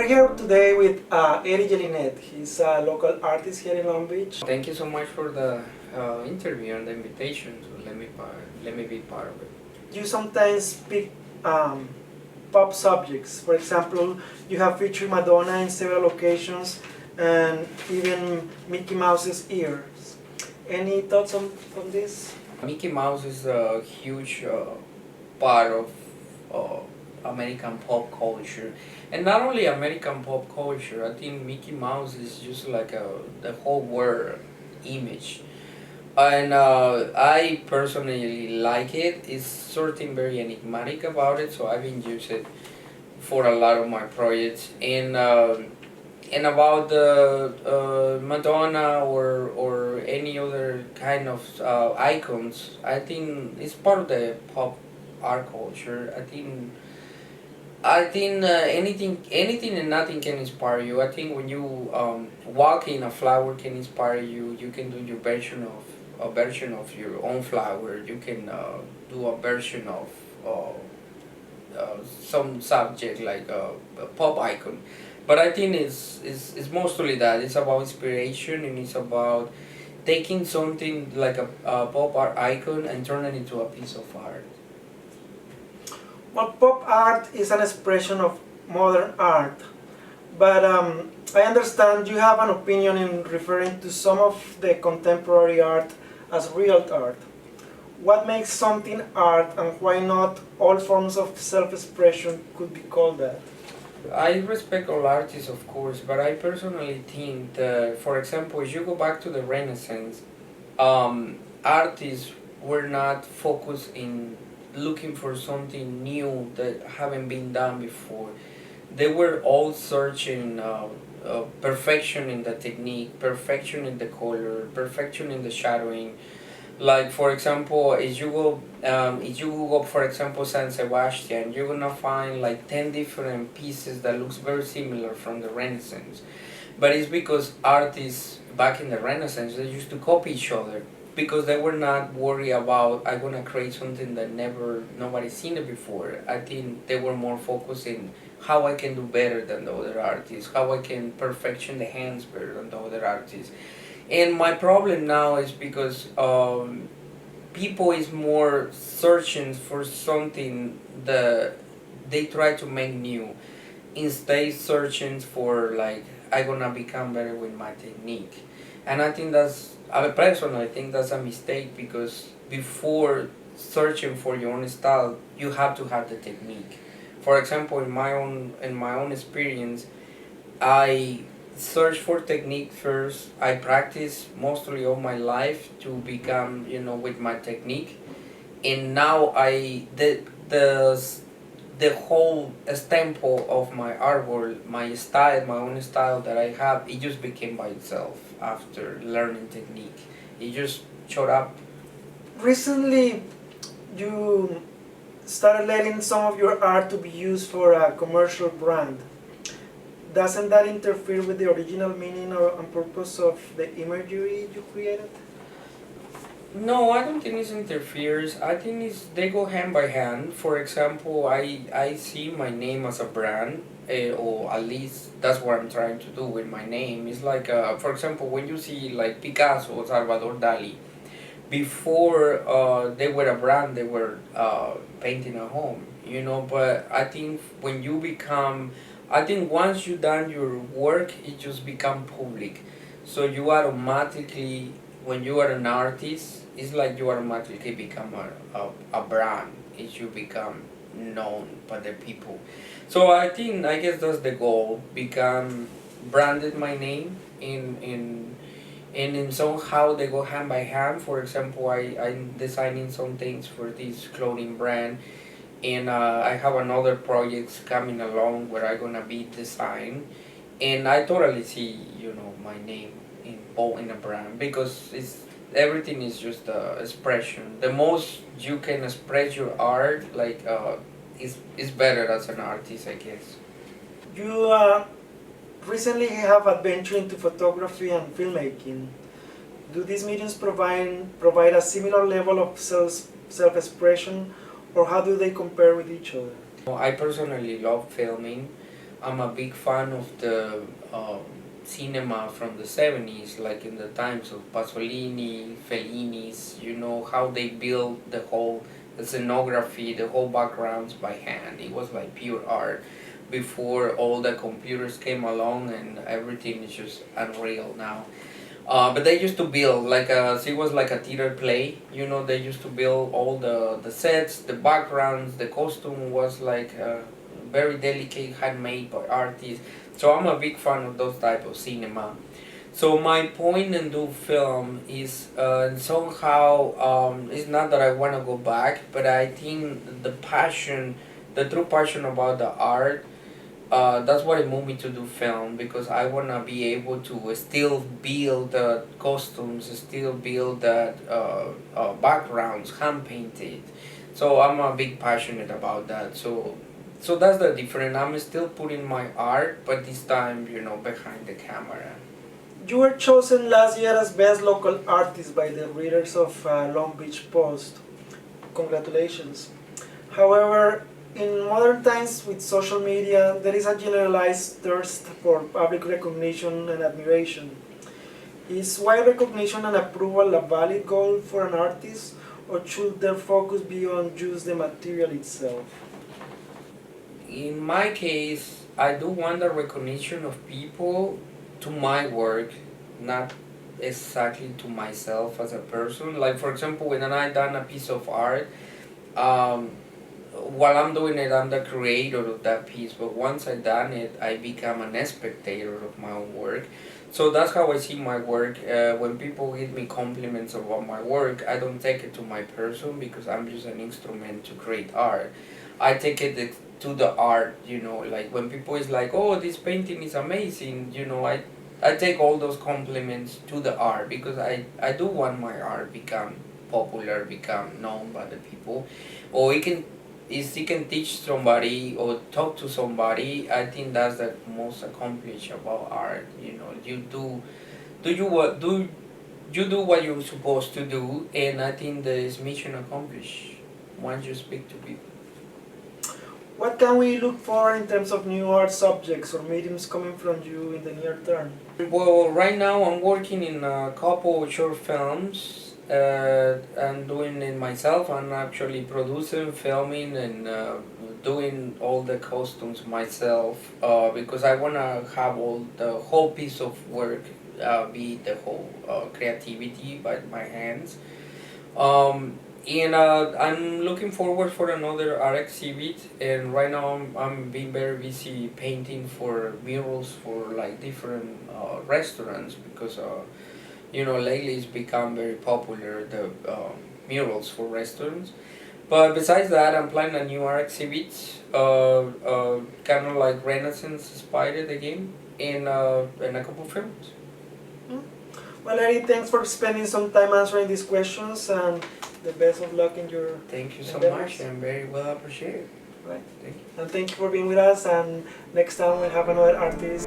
We're here today with Eddie Jelinet. He's a local artist here in Long Beach. Thank you so much for the interview and the invitation to let me be part of it. You sometimes pick pop subjects. For example, you have featured Madonna in several occasions and even Mickey Mouse's ears. Any thoughts on this? Mickey Mouse is a huge part of American pop culture, and not only American pop culture. I think Mickey Mouse is just like the whole world image, and I personally like it. It's something very enigmatic about it, so I've been using it for a lot of my projects. And about the Madonna or any other kind of icons, I think it's part of the pop art culture. I think anything and nothing can inspire you. I think when you walk in, a flower can inspire you. You can do your version of your own flower. You can do a version of some subject like a pop icon. But I think it's mostly that. It's about inspiration, and it's about taking something like a pop art icon and turning it into a piece of art. Well, pop art is an expression of modern art, but I understand you have an opinion in referring to some of the contemporary art as real art. What makes something art, and why not all forms of self-expression could be called that? I respect all artists, of course, but I personally think that, for example, if you go back to the Renaissance, artists were not focused in looking for something new that haven't been done before. They were all searching perfection in the technique, perfection in the color, perfection in the shadowing. Like for example, if you go for example San Sebastian, you're gonna find like 10 different pieces that looks very similar from the Renaissance, but it's because artists back in the Renaissance they used to copy each other because they were not worried about I'm gonna create something that nobody's seen it before. I think they were more focused in how I can do better than the other artists, how I can perfection the hands better than the other artists. And my problem now is because people is more searching for something that they try to make new instead searching for like I gonna become better with my technique. And I think I personally think that's a mistake because before searching for your own style you have to have the technique. For example, in my own experience, I search for technique first. I practice mostly all my life to become, with my technique. And now the whole stample of my artwork, my style, my own style that I have, it just became by itself after learning technique. It just showed up. Recently, you started letting some of your art to be used for a commercial brand. Doesn't that interfere with the original meaning and purpose of the imagery you created? No, I don't think it interferes. I think they go hand by hand. For example, I see my name as a brand, or at least that's what I'm trying to do with my name. It's like, for example, when you see like Picasso or Salvador Dali, before they were a brand, they were painting a home, But I think when you become, I think once you done your work, it just become public. So you automatically, when you are an artist, it's like you automatically become a brand. If you become known by the people. So I guess that's the goal. Become branded my name and in somehow they go hand by hand. For example, I'm designing some things for this clothing brand, and I have another projects coming along where I'm gonna be design, and I totally see my name in a brand because everything is just expression. The most you can express your art like is better as an artist, I guess. You recently have adventured into photography and filmmaking. Do these mediums provide a similar level of self-expression, or how do they compare with each other? I personally love filming. I'm a big fan of the cinema from the 70s, like in the times of Pasolini, Fellini's, you know, how they built the whole scenography, the whole backgrounds by hand. It was like pure art before all the computers came along and everything is just unreal now. But they used to build like it was like a theater play. You know, they used to build all the sets, the backgrounds, the costume was like very delicate, handmade by artists. So I'm a big fan of those type of cinema. So my point in do film is somehow it's not that I want to go back, but I think the passion, the true passion about the art, that's what it moved me to do film, because I wanna be able to still build the costumes, still build that backgrounds, hand painted. So I'm a big passionate about that. So that's the difference. I'm still putting my art, but this time, you know, behind the camera. You were chosen last year as Best Local Artist by the readers of Long Beach Post. Congratulations. However, in modern times with social media, there is a generalized thirst for public recognition and admiration. Is wide recognition and approval a valid goal for an artist, or should their focus be on just the material itself? In my case, I do want the recognition of people to my work, not exactly to myself as a person. Like for example, when I done a piece of art, um, while I'm doing it, I'm the creator of that piece. But once I done it, I become an spectator of my own work. So that's how I see my work. When people give me compliments about my work, I don't take it to my person, because I'm just an instrument to create art. I take it to the art, you know, like when people is like, oh, this painting is amazing, you know, I take all those compliments to the art, because I do want my art become popular, become known by the people, or it can teach somebody or talk to somebody. I think that's the most accomplished about art. You know, you do what you're supposed to do, and I think that is mission accomplished once you speak to people. What can we look for in terms of new art subjects or mediums coming from you in the near term? Well, right now I'm working in a couple short films. I'm doing it myself. I'm actually producing, filming, and doing all the costumes myself, because I wanna have all the whole piece of work, be the whole creativity by my hands. And I'm looking forward for another art exhibit. And right now I'm being very busy painting for murals for like different restaurants, because you know, lately it's become very popular, the murals for restaurants. But besides that, I'm planning a new art exhibit, kind of like Renaissance inspired again, in a couple films. Well, Eddie, thanks for spending some time answering these questions, and the best of luck in your Thank you so endeavors. much, and very well appreciated. Right. Thank you. And thank you for being with us, and next time we'll have another artist